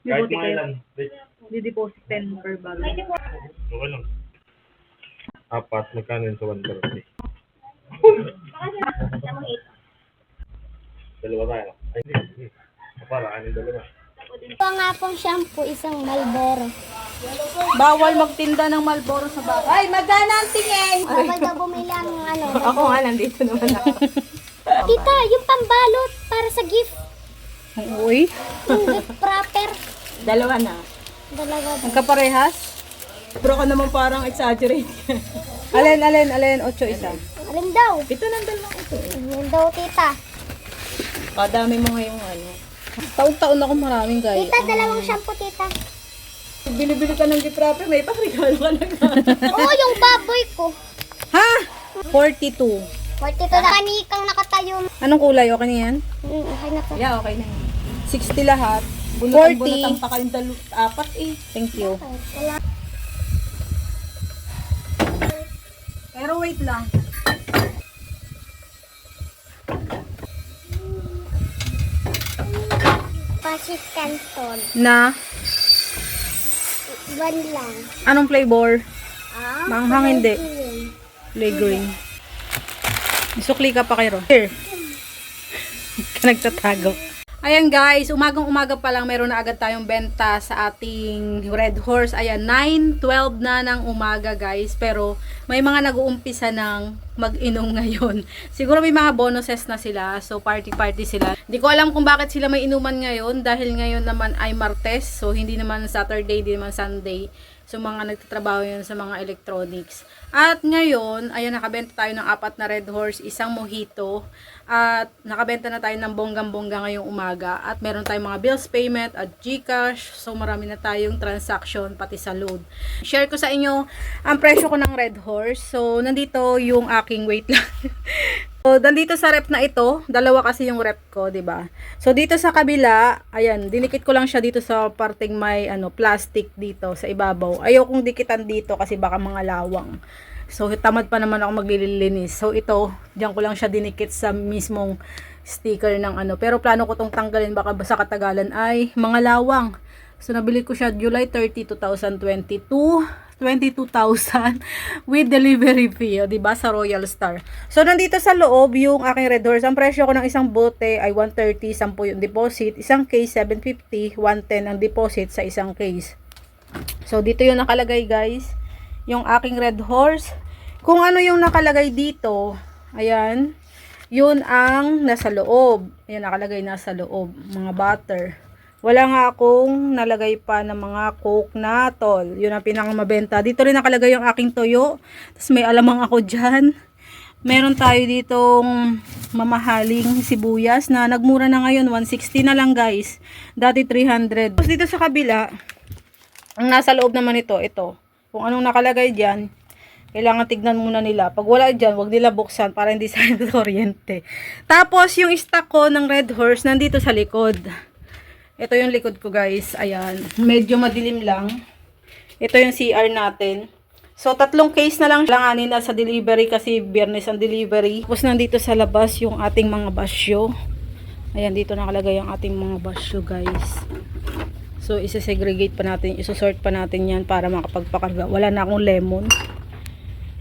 Kahit mga ilan. Di-deposit 10 per bag. Okay lang. Apat, magkano yun sa 130? Dalawa tayo. Ay, hindi. Para, kanin dalawa. Ito nga pong shampoo, isang Marlboro. Bawal magtinda ng Marlboro sa bahay. Ay, magkano ang tingin? Bawal daw bumili ang ano. Ako nga, nandito naman ako. Tita, yung pambalot para sa gift. Uy, Yung gift proper. dalawa na. Dalawa daw. Magkaparehas? Pero ka naman parang exaggerate. alin, 8 isa. Alin daw? Ito nang dalawang ito. Alin daw, tita. Kadami mo ngayong ano. Taon-taon ako maraming guys. Tita, dalawang shampoo, tita. Bili-bili ka ng gift wrapper, may pakrigalo ka na. Oo, yung baboy ko. Ha? 42. 42 na kanikang nakatayo. Anong kulay? Okay na yan? Okay na to. Yeah, okay na yan. 60 lahat. Bunotang pa kayong apat eh. Thank you. Wala. Pero wait lang. Pasit Canton. Na? One lang. Anong flavor? Manghang hindi. Green. Play green. Isukli ka pa kayo. Here. Ka nagtatago. Ayan guys, umagang-umaga pa lang meron na agad tayong benta sa ating Red Horse. Ayan, 9:12 na ng umaga guys. Pero may mga nag-uumpisa ng mag-inom ngayon. Siguro may mga bonuses na sila. So party-party sila. Hindi ko alam kung bakit sila may inuman ngayon. Dahil ngayon naman ay Martes. So hindi naman Saturday, hindi naman Sunday. So mga nagtatrabaho yun sa mga electronics. At ngayon, ayan, nakabenta tayo ng 4 na Red Horse, isang mojito. At nakabenta na tayo ng bonggang-bongga ngayong umaga. At meron tayong mga bills payment at GCash. So marami na tayong transaction pati sa load. Share ko sa inyo ang presyo ko ng Red Horse. So nandito yung aking wait lang. So, nandito sa rep na ito, dalawa kasi yung rep ko, 'di ba? So dito sa kabila, ayan, dinikit ko lang siya dito sa parteng may plastic dito sa ibabaw. Ayokong dikitan dito kasi baka mga lawang. So tamad pa naman ako maglilinis. So ito, diyan ko lang siya dinikit sa mismong sticker ng pero plano ko tong tanggalin baka sa katagalan ay mga lawang. So nabili ko siya July 30, 2022. 22,000 with delivery fee, 'di ba, sa Royal Star. So nandito sa loob yung aking Red Horse. Ang presyo ko ng isang bote ay 130, 10 yung deposit, isang case 750, 110 ang deposit sa isang case. So dito yung nakalagay guys, yung aking Red Horse. Kung ano yung nakalagay dito, ayan, yun ang nasa loob. Ayan, nakalagay nasa loob, mga butter. Wala nga akong nalagay pa ng mga Coke na tol. Yun ang pinakamabenta. Dito rin nakalagay yung aking toyo. Tapos may alamang ako dyan. Meron tayo ditong mamahaling sibuyas na nagmura na ngayon. 160 na lang guys. Dati 300. Tapos dito sa kabila, ang nasa loob naman ito. Kung anong nakalagay dyan, kailangan tignan muna nila. Pag wala dyan, wag nila buksan para hindi sa kuryente. Tapos yung stock ko ng Red Horse nandito sa likod. Ito yung likod ko guys. Ayan. Medyo madilim lang. Ito yung CR natin. So, 3 case na lang langanin na sa delivery kasi Biyernes ang delivery. Tapos nandito sa labas yung ating mga basyo. Ayan, dito nakalagay ang ating mga basyo guys. So, isa-segregate pa natin, isusort pa natin yan para makapagpakarga. Wala na akong lemon.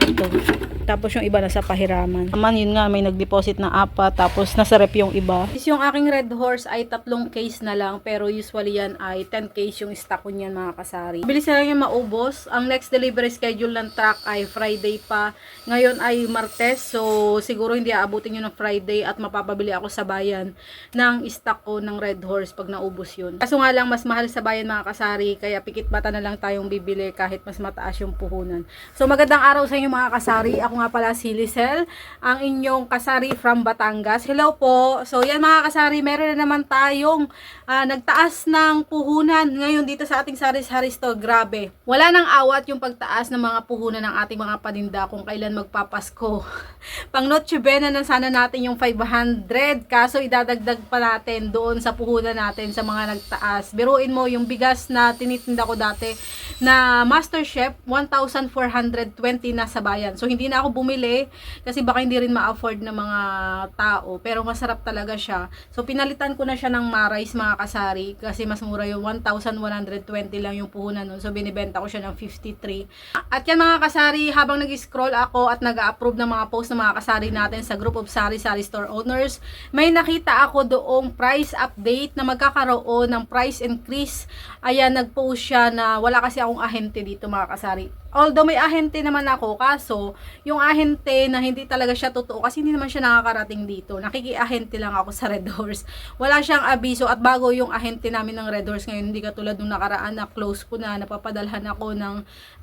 Ito. Tapos yung iba nasa pahiraman. Naman yun nga, may nag-deposit na 4. Tapos nasa rep yung iba. Yung aking Red Horse ay 3 case na lang. Pero usually yan ay 10 case yung stock ko niyan mga kasari. Bilis na lang yung maubos. Ang next delivery schedule ng truck ay Friday pa. Ngayon ay Martes. So siguro hindi aabutin yun ng Friday. At mapapabili ako sa bayan ng stock ko ng Red Horse pag naubos yun. Kaso nga lang mas mahal sa bayan mga kasari. Kaya pikit mata na lang tayong bibili kahit mas mataas yung puhunan. So magandang araw sa inyo mga kasari. Ako nga pala si Lisel, ang inyong kasari from Batangas. Hello po. So yan mga kasari, meron na naman tayong nagtaas ng puhunan ngayon dito sa ating sari-sari store. Grabe. Wala nang awat yung pagtaas ng mga puhunan ng ating mga paninda kung kailan magpapasko. Pang Noche Buena na sana natin yung 500. Kaso idadagdag pa natin doon sa puhunan natin sa mga nagtaas. Biruin mo yung bigas na tinitinda ko dati na Master Chef, 1,420 na sa bayan. So hindi na ako bumili kasi baka hindi rin ma-afford ng mga tao, pero masarap talaga siya. So pinalitan ko na siya ng Marais mga kasari kasi mas mura yung 1,120 lang yung puhunan nun. So binibenta ko siya ng 53. At yan mga kasari, habang nag-scroll ako at nag-approve ng mga post ng mga kasari natin sa group of sari-sari store owners, may nakita ako doong price update na magkakaroon ng price increase. Ayan, nag-post siya na wala kasi akong ahente dito mga kasari. Although may ahente naman ako, kaso yung ahente na hindi talaga siya totoo kasi hindi naman siya nakakarating dito. Nakikiahente lang ako sa Red Horse. Wala siyang abiso at bago yung ahente namin ng Red Horse ngayon, hindi katulad nung nakaraan na close ko na, napapadalhan ako ng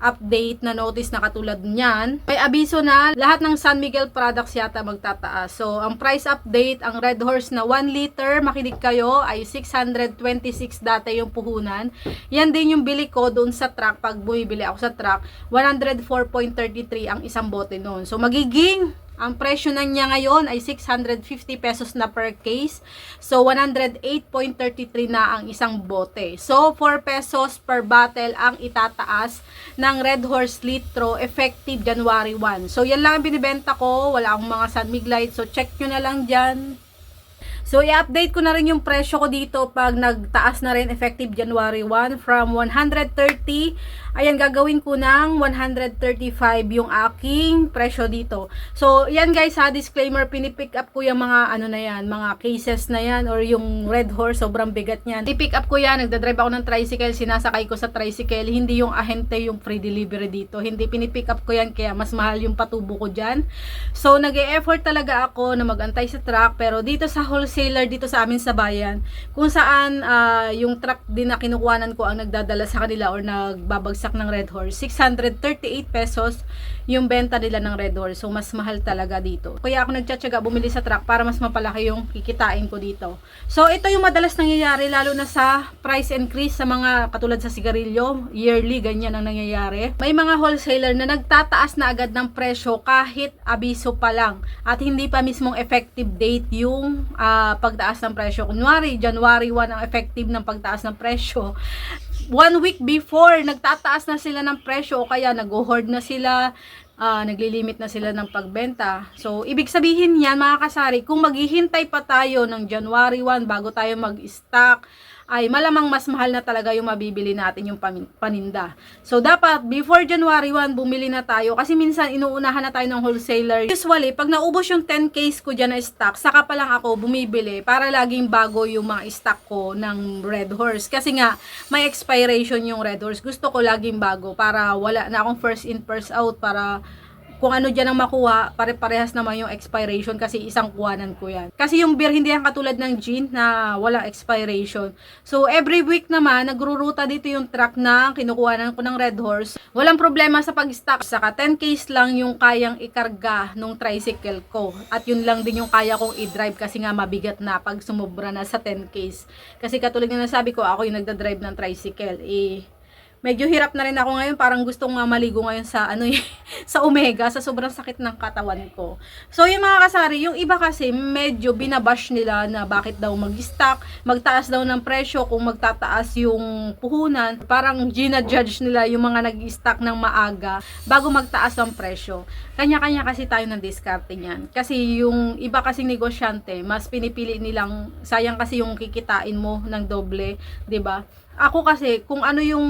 update na notice na katulad niyan. May abiso na lahat ng San Miguel products yata magtataas. So, ang price update, ang Red Horse na 1 liter, makinig kayo, ay 626 dati yung puhunan. Yan din yung bili ko doon sa truck pag bumibili ako sa truck. 104.33 ang isang bote noon. So, magiging ang presyo na niya ngayon ay 650 pesos na per case. So, 108.33 na ang isang bote. So, 4 pesos per bottle ang itataas ng Red Horse Litro effective January 1. So, yan lang ang binibenta ko. Wala akong mga San Mig Light. So, check nyo na lang dyan. So, i-update ko na rin yung presyo ko dito pag nagtaas na rin effective January 1 from 130. Ayan, gagawin ko ng 135 yung aking presyo dito. So, yan guys ha, disclaimer, pinipick up ko yung mga ano na yan, mga cases na yan or yung Red Horse, sobrang bigat niyan. I-pick up ko yan, nagdadrive ako ng tricycle, sinasakay ko sa tricycle, hindi yung ahente yung free delivery dito. Hindi pinipick up ko yan, kaya mas mahal yung patubo ko dyan. So, nag-e-effort talaga ako na mag-antay sa truck, pero dito sa wholesaler dito sa amin sa bayan, kung saan yung truck din na kinukuhanan ko ang nagdadala sa kanila or nagbabagsak ng Red Horse, 638 pesos yung benta nila ng Red Horse. So, mas mahal talaga dito. Kaya ako nagtsatsaga bumili sa truck para mas mapalaki yung kikitain ko dito. So, ito yung madalas nangyayari lalo na sa price increase sa mga katulad sa sigarilyo. Yearly, ganyan ang nangyayari. May mga wholesaler na nagtataas na agad ng presyo kahit abiso pa lang at hindi pa mismong effective date yung pagtaas ng presyo. Kunwari, January 1 ang effective ng pagtaas ng presyo. 1 week before, nagtataas na sila ng presyo o kaya nag-hoard na sila, naglilimit na sila ng pagbenta. So, ibig sabihin yan mga kasari, kung maghihintay pa tayo ng January 1 bago tayo mag-stock, ay malamang mas mahal na talaga yung mabibili natin yung paninda. So, dapat before January 1, bumili na tayo kasi minsan inuunahan na tayo ng wholesaler. Usually, pag naubos yung 10 case ko dyan na stock, saka pa lang ako bumibili para laging bago yung mga stock ko ng Red Horse. Kasi nga, may expiration yung Red Horse. Gusto ko laging bago para wala na akong first in, first out, para kung ano dyan ang makuha, pare-parehas naman yung expiration kasi isang kuhanan ko yan. Kasi yung beer hindi yan katulad ng gin na walang expiration. So, every week naman, nagruruta dito yung truck na kinukuhanan ko ng Red Horse. Walang problema sa pag-stock. Saka 10 case lang yung kayang ikarga nung tricycle ko. At yun lang din yung kaya kong i-drive kasi nga mabigat na pag sumobra na sa 10 case. Kasi katulad nga nasabi ko, ako yung nagdadrive ng tricycle. Medyo hirap na rin ako ngayon, parang gustong maligo ngayon sa sa Omega, sa sobrang sakit ng katawan ko. So yung mga kasari, yung iba kasi medyo binabash nila na bakit daw mag-stock, magtaas daw ng presyo kung magtataas yung puhunan. Parang gina-judge nila yung mga nag-stock ng maaga bago magtaas ang presyo. Kanya-kanya kasi tayo ng diskarte niyan. Kasi yung iba kasing negosyante, mas pinipili nilang sayang kasi yung kikitain mo ng doble, 'di ba? Ako kasi, kung ano yung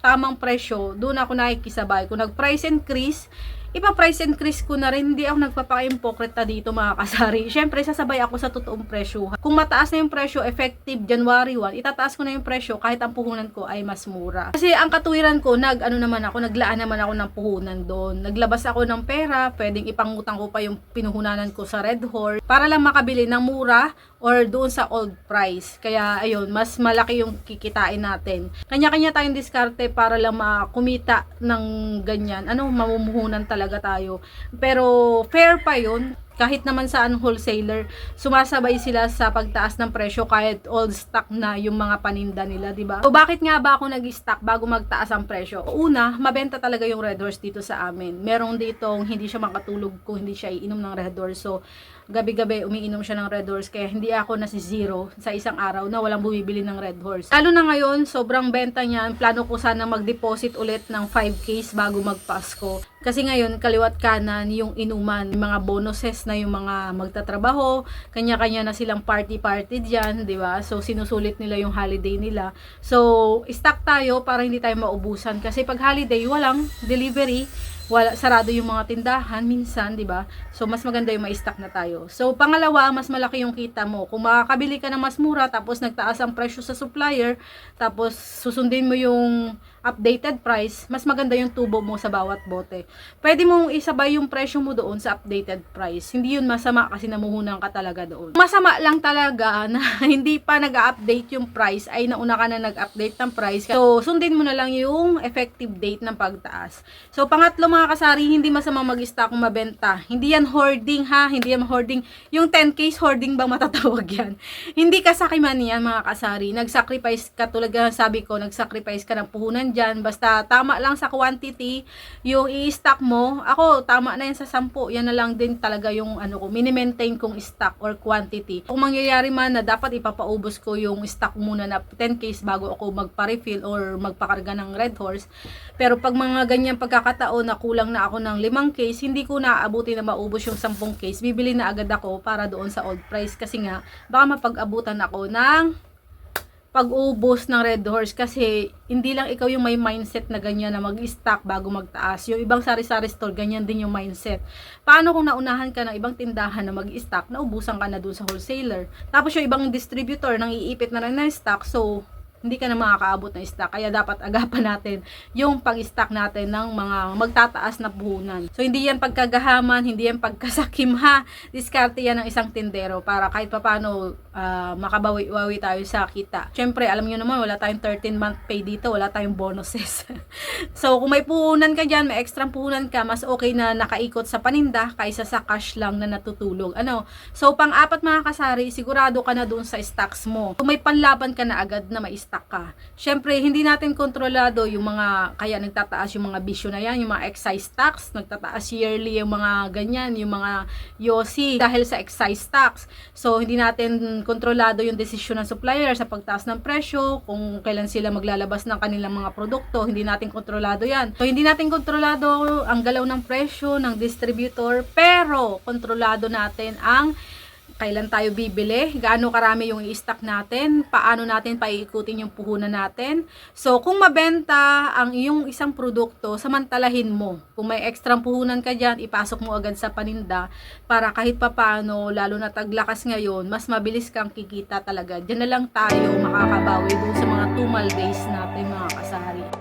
tamang presyo, doon ako nakikisabay. Kung nag-price increase, ipa-price increase ko na rin. Hindi ako nagpapaka-impokrita dito mga kasari. Siyempre, sasabay ako sa totoong presyo. Kung mataas na yung presyo, effective January 1, itataas ko na yung presyo kahit ang puhunan ko ay mas mura. Kasi ang katuwiran ko, naglaan naman ako ng puhunan doon. Naglabas ako ng pera, pwedeng ipangutang ko pa yung pinuhunanan ko sa Red Horse para lang makabili ng mura or doon sa old price. Kaya ayun, mas malaki yung kikitain natin. Kanya-kanya tayong diskarte para lang makumita ng ganyan. Mamumuhunan talaga tayo. Pero fair pa yun. kahit naman saan wholesaler, sumasabay sila sa pagtaas ng presyo kahit old stock na yung mga paninda nila, di ba? So bakit nga ba ako nag-stock bago magtaas ang presyo? Una, mabenta talaga yung Red Horse dito sa amin. Merong ditong hindi siya makatulog kung hindi siya iinom ng Red Horse. So gabi-gabi umiinom siya ng Red Horse, kaya hindi ako nasi-zero sa isang araw na walang bumibili ng Red Horse. Lalo na ngayon, sobrang benta niyan. Plano ko sana mag-deposit ulit ng 5 case bago magpasko. Kasi ngayon, kaliwat kanan yung inuman, yung mga bonuses na yung mga magtatrabaho, kanya-kanya na silang party-party dyan, di ba? So, sinusulit nila yung holiday nila. So, stock tayo para hindi tayo maubusan. Kasi pag holiday, walang delivery, sarado yung mga tindahan minsan, di ba? So mas maganda yung ma-stock na tayo. So pangalawa, mas malaki yung kita mo. Kung makakabili ka ng mas mura tapos nagtaas ang presyo sa supplier, tapos susundin mo yung updated price, mas maganda yung tubo mo sa bawat bote. Pwede mong isabay yung presyo mo doon sa updated price. Hindi yun masama kasi namuhunan ka talaga doon. Masama lang talaga na hindi pa nag-update yung price, ay nauna ka na nag-update ng price. So sundin mo na lang yung effective date ng pagtaas. So pangatlo mga kasari, hindi masama mag-stock kung mabenta. Hindi yan hoarding ha, hindi yan hoarding. Yung 10 case hoarding ba matatawag yan? Hindi kasakiman yan mga kasari. Nag-sacrifice ka, tulad nga sabi ko, nag-sacrifice ka ng puhunan dyan. Basta tama lang sa quantity yung i-stock mo. Ako, tama na yan sa 10. Yan na lang din talaga yung ano ko, mini-maintain kong stock or quantity. Kung mangyayari man na dapat ipapaubos ko yung stock muna na 10 case bago ako magpa-refill or magpakarga ng Red Horse. Pero pag mga ganyan pagkakataon na kulang na ako ng 5 case, hindi ko naaabuti na maubos yung 10 case. Bibili na agad ako para doon sa old price. Kasi nga, baka mapag-abutan ako ng pag-ubos ng Red Horse, kasi hindi lang ikaw yung may mindset na ganyan na mag-stock bago magtaas. Yung ibang sari-sari store, ganyan din yung mindset. Paano kung naunahan ka ng ibang tindahan na mag-stock, naubusan ka na dun sa wholesaler? Tapos yung ibang distributor nang iipit na rin ng stock, so hindi ka na makakaabot ng stock. Kaya dapat agapan natin yung pag-stock natin ng mga magtataas na puhunan. So hindi yan pagkagahaman, hindi yan pagkasakim ha. Diskarte yan ng isang tindero para kahit papano makabawi-wawi tayo sa kita. Syempre, alam nyo naman, wala tayong 13-month pay dito, wala tayong bonuses. So kung may puhunan ka dyan, may extra puhunan ka, mas okay na nakaikot sa paninda kaysa sa cash lang na natutulog. Ano? So pang-apat mga kasari, sigurado ka na doon sa stocks mo. Kung may panlaban ka na agad na mai-stock ka. Syempre, hindi natin kontrolado yung mga, kaya nagtataas yung mga bisyo na yan, yung mga excise tax, nagtataas yearly yung mga ganyan, yung mga yosi dahil sa excise tax. So hindi natin kontrolado yung desisyon ng supplier sa pagtaas ng presyo, kung kailan sila maglalabas ng kanilang mga produkto, hindi natin kontrolado yan. So hindi natin kontrolado ang galaw ng presyo ng distributor, pero kontrolado natin ang kailan tayo bibili, gaano karami yung i-stock natin, paano natin paiikutin yung puhunan natin. So, kung mabenta ang iyong isang produkto, samantalahin mo. Kung may extra puhunan ka dyan, ipasok mo agad sa paninda para kahit papaano, lalo na taglakas ngayon, mas mabilis kang kikita talaga. Diyan na lang tayo makakabawi dun sa mga tumal days natin mga kasari.